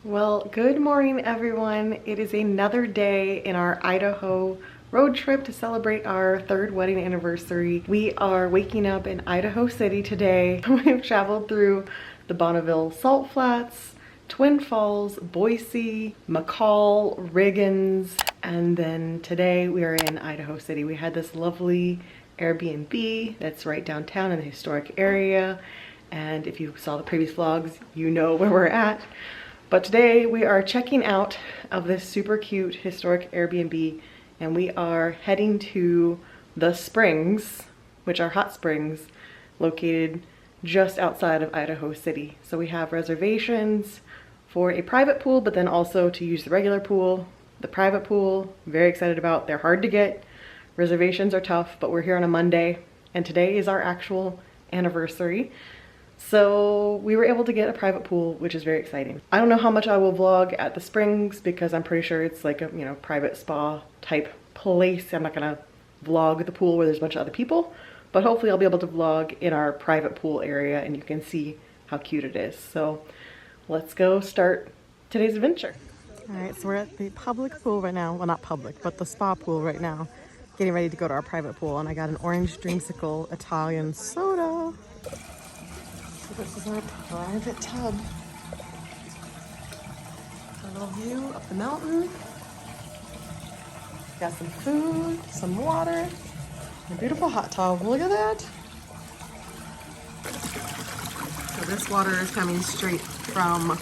Well, good morning everyone. It is another day in our Idaho road trip to celebrate our third wedding anniversary. We are waking up in Idaho City today. We've traveled through the Bonneville Salt Flats, Twin Falls, Boise, McCall, Riggins, and then today we are in Idaho City. We had this lovely Airbnb that's right downtown in the historic area, and if you saw the previous vlogs, you know where we're at. But today we are checking out of this super cute historic Airbnb, and we are heading to the springs, which are hot springs located just outside of Idaho City. So we have reservations for a private pool, but then also to use the regular pool. The private pool, very excited about. They're hard to get. Reservations are tough, but we're here on a Monday, and today is our actual anniversary. So we were able to get a private pool, which is very exciting. I don't know how much I will vlog at the springs because I'm pretty sure it's like a, private spa type place. I'm not gonna vlog the pool where there's a bunch of other people, but hopefully I'll be able to vlog in our private pool area and you can see how cute it is. So let's go start today's adventure. All right, so we're at the public pool right now. Well, not public, but the spa pool right now. Getting ready to go to our private pool, and I got an orange dreamsicle Italian soda. This is our private tub. A little view up the mountain. Got some food, some water, a beautiful hot tub. Look at that. So this water is coming straight from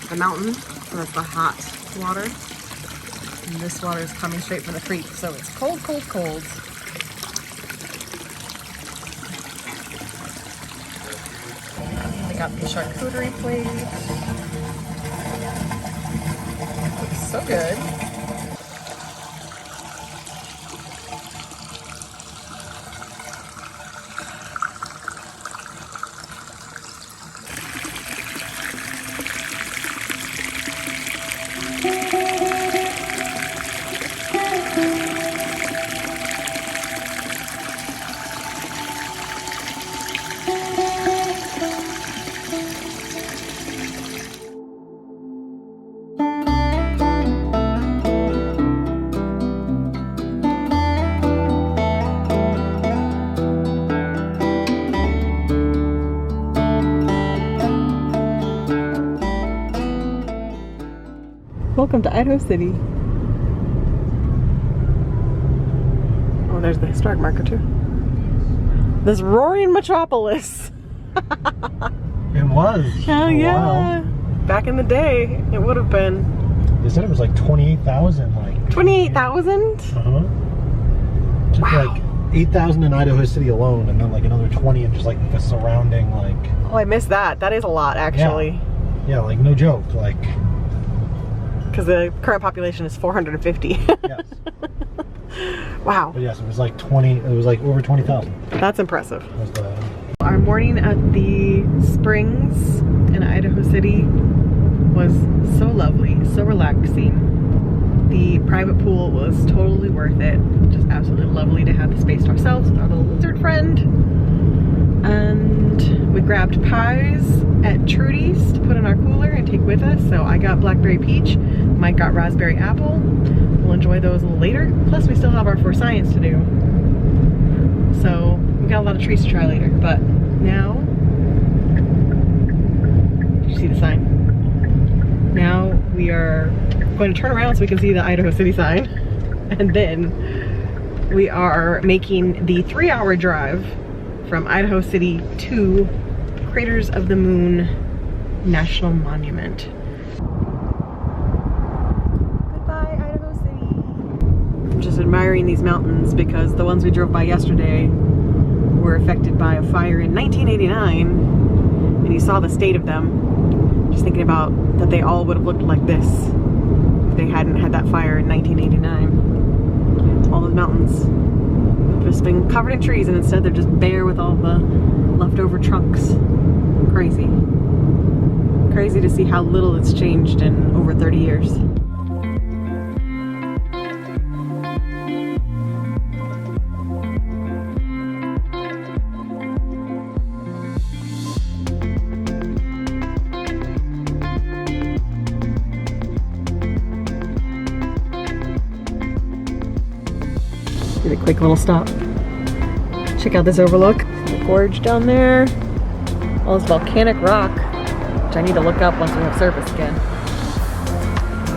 the mountain. So that's the hot water. And this water is coming straight from the creek. So it's cold, cold, cold. Got the charcuterie plate. Looks so good. Welcome to Idaho City. Oh, there's the historic marker too. This roaring metropolis. It was. Hell yeah. Back in the day, it would have been. They said it was like 28,000. Like 28,000? Uh-huh. Just wow. like 8,000 in Idaho City alone, and then like another 20 in just like the surrounding like. Oh, I missed that. That is a lot, actually. Yeah, like no joke. Like. Because the current population is 450. Yes. Wow. But yes, it was like 20. It was like over 20,000. That's impressive. Our morning at the springs in Idaho City was so lovely, so relaxing. The private pool was totally worth it. Just absolutely lovely to have the space to ourselves with our little lizard friend. And we grabbed pies at Trudy's to put in our cooler and take with us. So I got blackberry peach, Mike got raspberry apple. We'll enjoy those a little later. Plus we still have our for science to do. So we got a lot of treats to try later. But now, did you see the sign? Now we are going to turn around so we can see the Idaho City sign. And then we are making the 3-hour drive from Idaho City to Craters of the Moon National Monument. Goodbye, Idaho City. I'm just admiring these mountains because the ones we drove by yesterday were affected by a fire in 1989, and you saw the state of them. Just thinking about that they all would have looked like this if they hadn't had that fire in 1989. All those mountains just been covered in trees, and instead they're just bare with all the leftover trunks. Crazy. Crazy to see how little it's changed in over 30 years. Did a quick little stop. Check out this overlook. The gorge down there. All this volcanic rock, which I need to look up once we have service again.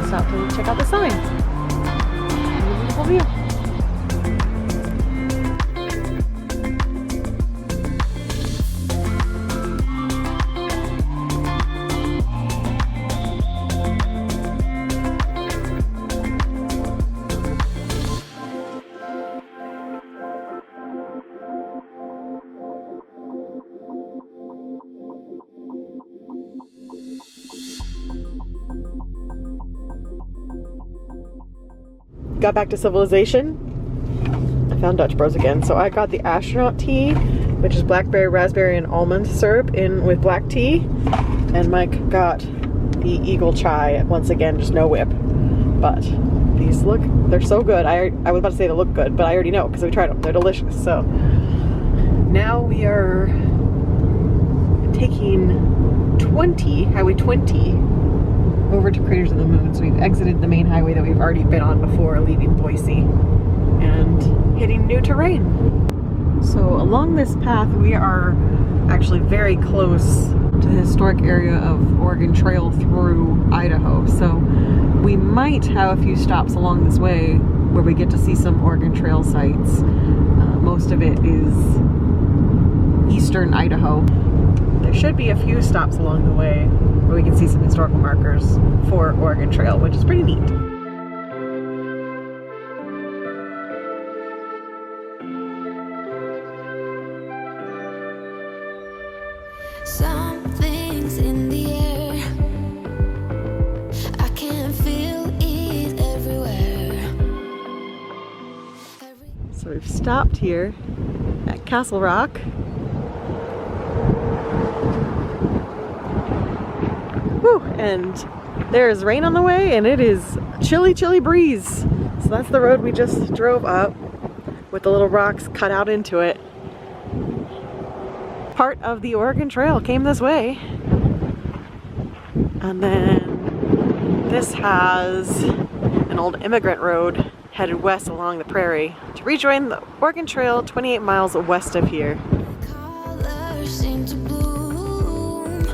Stop to check out the signs. Beautiful view. Got back to civilization. I found Dutch Bros again. So I got the astronaut tea, which is blackberry, raspberry, and almond syrup in with black tea. And Mike got the eagle chai, once again, just no whip. But these look, they're so good. I was about to say they look good, but I already know because we tried them. They're delicious. So now we are taking Highway 20 over to Craters of the Moon. So we've exited the main highway that we've already been on before, leaving Boise and hitting new terrain. So along this path we are actually very close to the historic area of Oregon Trail through Idaho. So we might have a few stops along this way where we get to see some Oregon Trail sites. Most of it is eastern Idaho. There should be a few stops along the way where we can see some historical markers for Oregon Trail, which is pretty neat. Something's in the air. I can feel it everywhere. So we've stopped here at Castle Rock. Whew, and there's rain on the way and it is chilly, chilly breeze. So that's the road we just drove up with the little rocks cut out into it. Part of the Oregon Trail came this way. And then this has an old immigrant road headed west along the prairie to rejoin the Oregon Trail 28 miles west of here. Colors seem to bloom,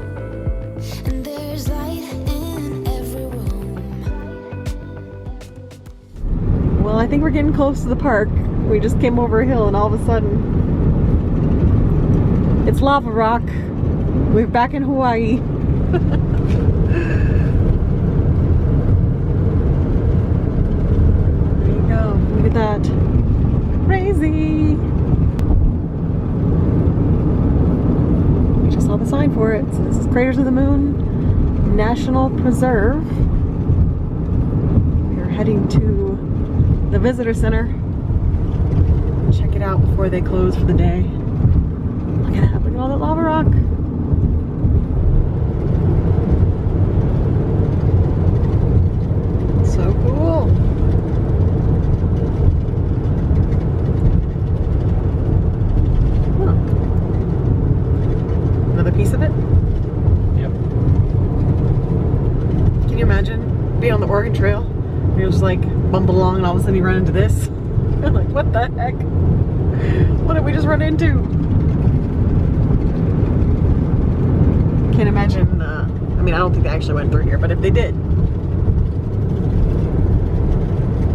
and there's light in every room. Well, I think we're getting close to the park. We just came over a hill and all of a sudden it's lava rock. We're back in Hawaii. There you go. Look at that. Crazy. We just saw the sign for it. So this is Craters of the Moon National Preserve. We are heading to the visitor center. Check it out before they close for the day. Look at that. Look at all that lava rock. So cool. Huh. Another piece of it? Yep. Can you imagine being on the Oregon Trail? You're just like bumble along and all of a sudden you run into this. You're like, what the heck? What did we just run into? Can't imagine, I mean, I don't think they actually went through here, but if they did,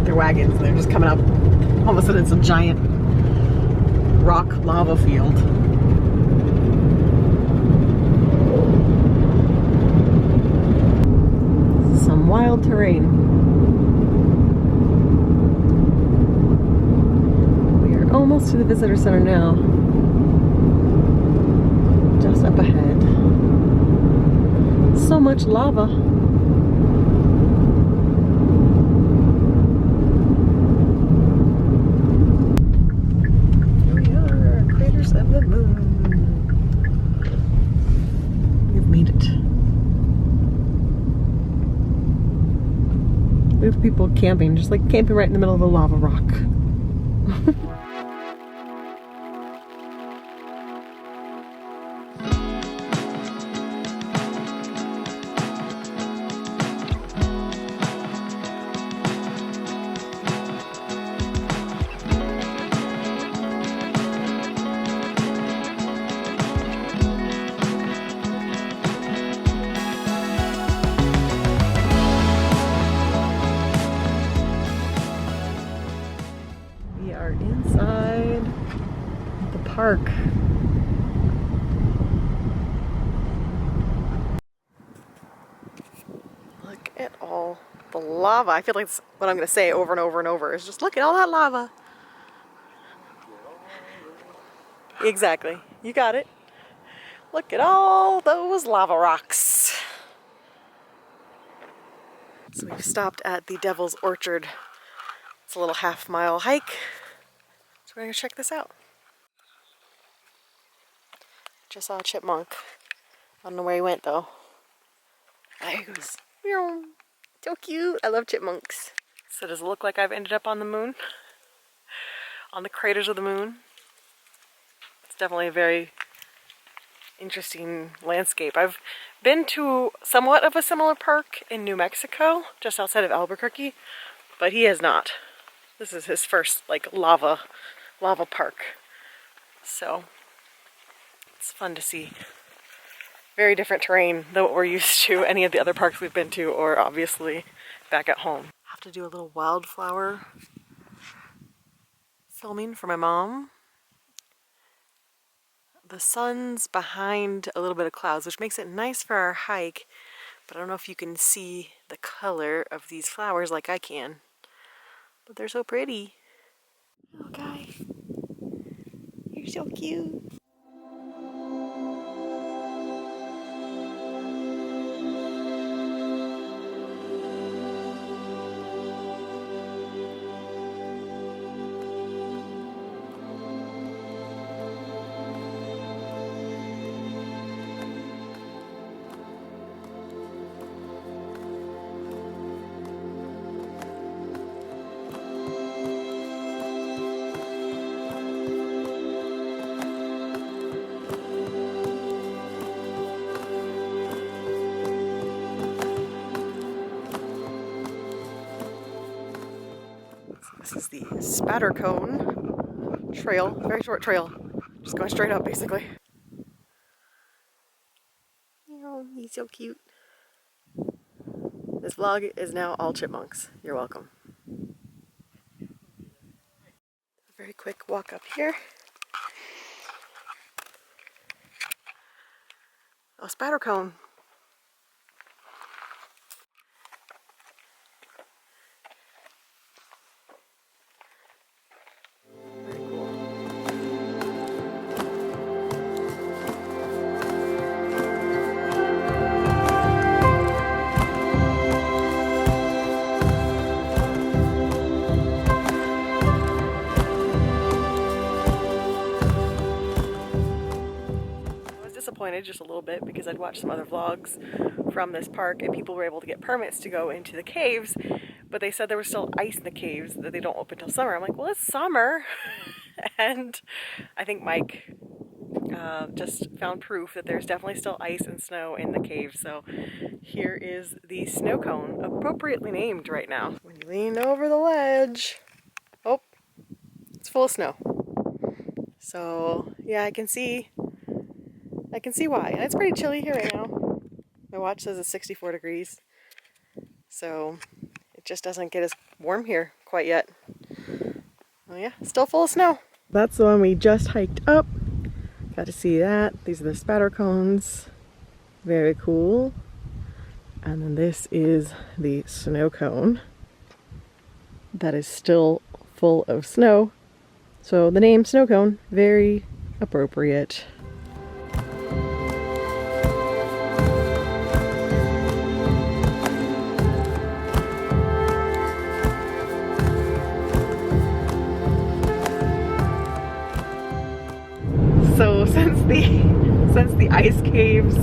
their wagons, they're just coming up all of a sudden some giant rock lava field. Some wild terrain. We are almost to the visitor center now. Just up ahead. So much lava. Here we are, Craters of the Moon. We've made it. We have people camping, just like camping right in the middle of the lava rock. park. Look at all the lava. I feel like it's what I'm going to say over and over and over is just look at all that lava. Exactly. You got it. Look at all those lava rocks. So we've stopped at the Devil's Orchard. It's a little half-mile hike. So we're going to check this out. Just saw a chipmunk. I don't know where he went though. There he goes. So cute. I love chipmunks. So does it look like I've ended up on the moon? On the craters of the moon? It's definitely a very interesting landscape. I've been to somewhat of a similar park in New Mexico, just outside of Albuquerque, but he has not. This is his first like lava park. So it's fun to see. Very different terrain than what we're used to any of the other parks we've been to, or obviously back at home. I have to do a little wildflower filming for my mom. The sun's behind a little bit of clouds, which makes it nice for our hike, but I don't know if you can see the color of these flowers like I can, but they're so pretty. Oh, guy, you're so cute. This is the Spatter Cone trail, very short trail, just going straight up basically. Oh, he's so cute. This vlog is now all chipmunks. You're welcome. A very quick walk up here. Oh, Spatter Cone. Disappointed just a little bit because I'd watched some other vlogs from this park and people were able to get permits to go into the caves, but they said there was still ice in the caves, that they don't open till summer. I'm like, well, it's summer. And I think Mike just found proof that there's definitely still ice and snow in the caves. So here is the snow cone, appropriately named right now. When you lean over the ledge, oh, it's full of snow. So yeah, I can see why. And it's pretty chilly here right now. My watch says it's 64 degrees. So it just doesn't get as warm here quite yet. Oh yeah, still full of snow. That's the one we just hiked up. Got to see that. These are the Spatter Cones. Very cool. And then this is the snow cone that is still full of snow. So the name snow cone, very appropriate. So since the ice caves,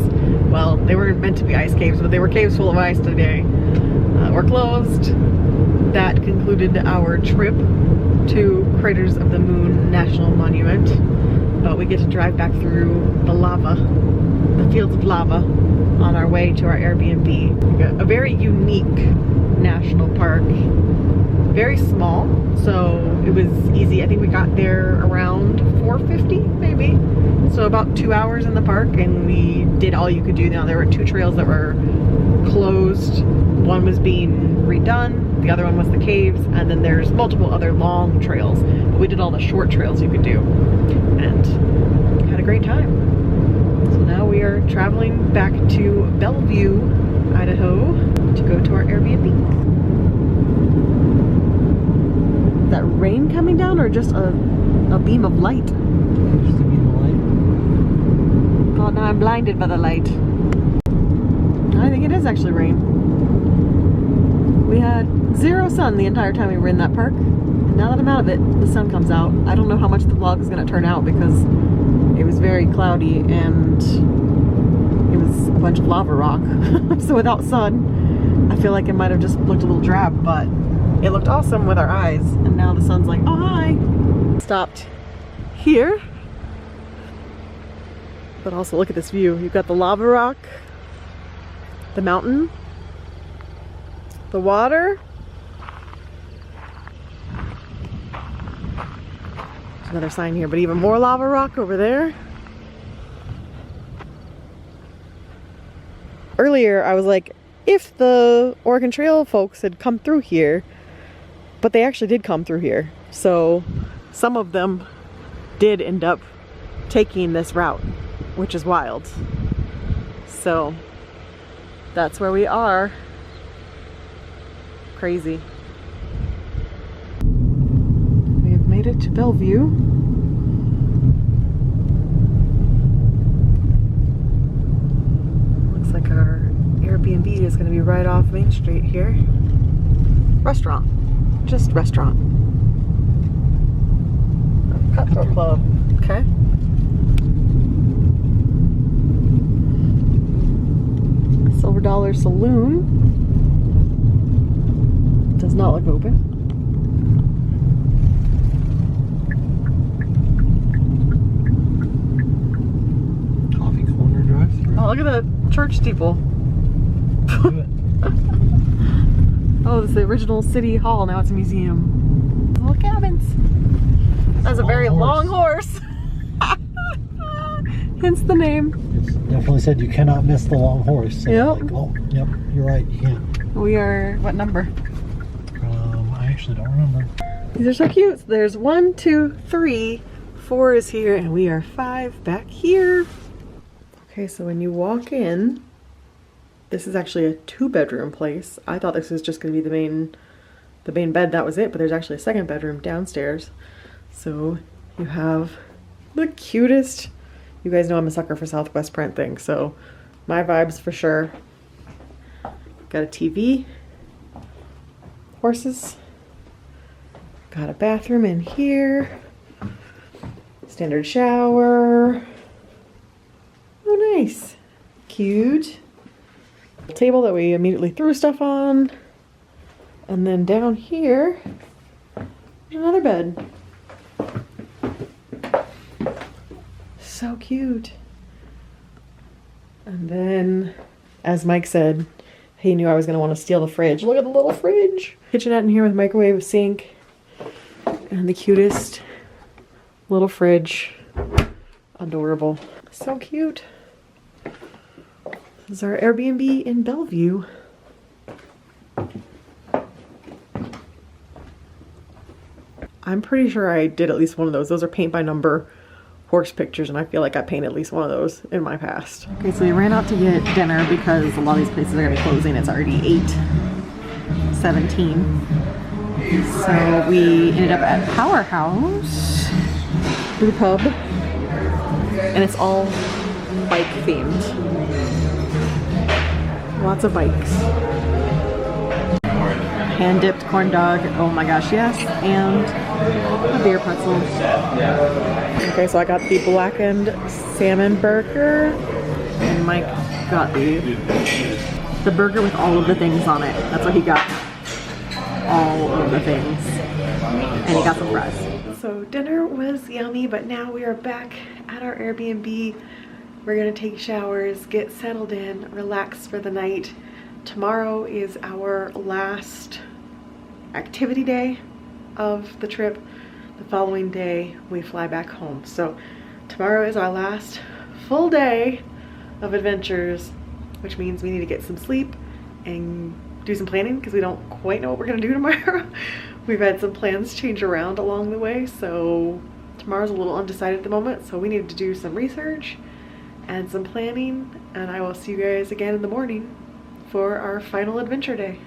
well, they weren't meant to be ice caves, but they were caves full of ice today, were closed, that concluded our trip to Craters of the Moon National Monument. But we get to drive back through the lava, the fields of lava, on our way to our Airbnb. A very unique national park. Very small, so it was easy. I think we got there around 4:50 maybe. So about 2 hours in the park, and we did all you could do. Now there were 2 trails that were closed. One was being redone, the other one was the caves, and then there's multiple other long trails. But we did all the short trails you could do and had a great time. So now we are traveling back to Bellevue, Idaho to go to our Airbnb. Is that rain coming down or just a beam of light? Just a beam of light. God, now I'm blinded by the light. I think it is actually rain. We had zero sun the entire time we were in that park. And now that I'm out of it, the sun comes out. I don't know how much the vlog is going to turn out because it was very cloudy and it was a bunch of lava rock. So without sun, I feel like it might have just looked a little drab, but it looked awesome with our eyes. And now the sun's like, oh hi. Stopped here. But also look at this view. You've got the lava rock, the mountain, the water. There's another sign here, but even more lava rock over there. Earlier I was like, if the Oregon Trail folks had come through here, but they actually did come through here. So some of them did end up taking this route, which is wild. So that's where we are. Crazy. We have made it to Bellevue. Looks like our Airbnb is going to be right off Main Street here. Restaurant. Just restaurant. Cutthroat Club. Okay. Silver Dollar Saloon. Does not look open. Coffee corner drive-thru. Oh, look at the church steeple. Do it. Oh, this is the original city hall. Now it's a museum. Little cabins. That's a very long horse. Hence the name. It's definitely said you cannot miss the long horse. So Yep. like, oh, yep, you're right, you can't. We are, what number? I actually don't remember. These are so cute. There's 1, 2, 3, 4 is here, and we are 5 back here. Okay, so when you walk in, this is actually a 2-bedroom place. I thought this was just gonna be the main bed, that was it, but there's actually a 2nd bedroom downstairs. So you have the cutest, you guys know I'm a sucker for Southwest print things, so my vibes for sure. Got a TV, horses, got a bathroom in here, standard shower. Oh nice, cute. Table that we immediately threw stuff on. And then down here, there's another bed. So cute. And then, as Mike said, he knew I was going to want to steal the fridge. Look at the little fridge. Kitchenette in here with microwave, sink, and the cutest little fridge. Adorable. So cute. This is our Airbnb in Bellevue. I'm pretty sure I did at least one of those. Those are paint by number horse pictures, and I feel like I painted at least one of those in my past. Okay, so we ran out to get dinner because a lot of these places are gonna be closing. It's already 8:17. So we ended up at Powerhouse, the pub, and it's all bike themed. Lots of bikes. Hand dipped corn dog, oh my gosh, yes, and a beer pretzel. Okay, so I got the blackened salmon burger, and Mike got the burger with all of the things on it. That's what he got. All of the things. And he got some fries. So dinner was yummy, but now we are back at our Airbnb. We're gonna take showers, get settled in, relax for the night. Tomorrow is our last activity day of the trip. The following day, we fly back home. So tomorrow is our last full day of adventures, which means we need to get some sleep and do some planning because we don't quite know what we're gonna do tomorrow. We've had some plans change around along the way, so tomorrow's a little undecided at the moment, so we need to do some research and some planning, and I will see you guys again in the morning for our final adventure day.